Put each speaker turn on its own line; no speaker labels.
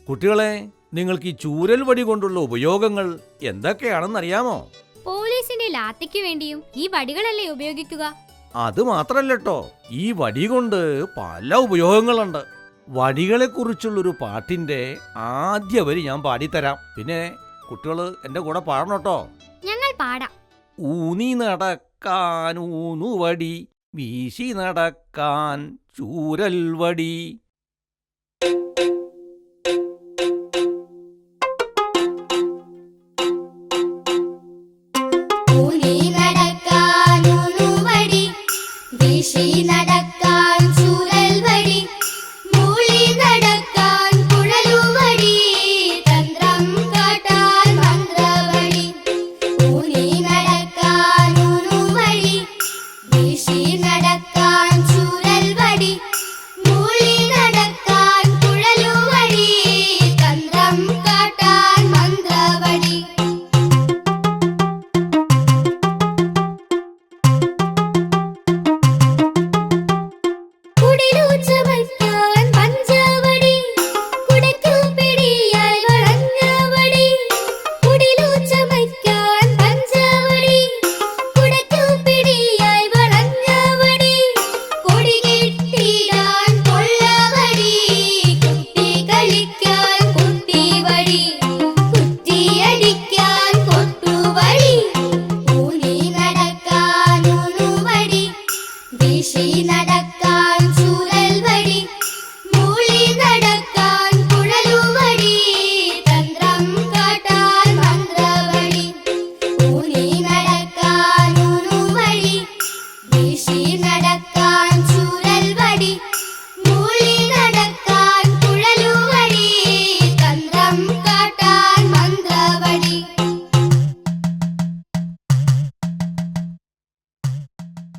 കുട്ടികളെ, നിങ്ങൾക്ക് ഈ ചൂരൽ വടി കൊണ്ടുള്ള ഉപയോഗങ്ങൾ എന്തൊക്കെയാണെന്നറിയാമോ?
പോലീസിന്റെ ലാത്തിക്ക് വേണ്ടിയും ഈ വടികളല്ലേ ഉപയോഗിക്കുക?
അത് മാത്രല്ലട്ടോ, ഈ വടി കൊണ്ട് പല ഉപയോഗങ്ങളുണ്ട്. വടികളെക്കുറിച്ചുള്ളൊരു പാട്ടിന്റെ ആദ്യ വരി ഞാൻ പാടിത്തരാം. പിന്നെ കുട്ടികൾ എന്റെ കൂടെ പാടണോട്ടോ.
ഞങ്ങൾ പാടാം.
ഊന്നി നടക്കാൻ ഊന്നുവടി, വീശി നടക്കാൻ ചൂരൽ വടി.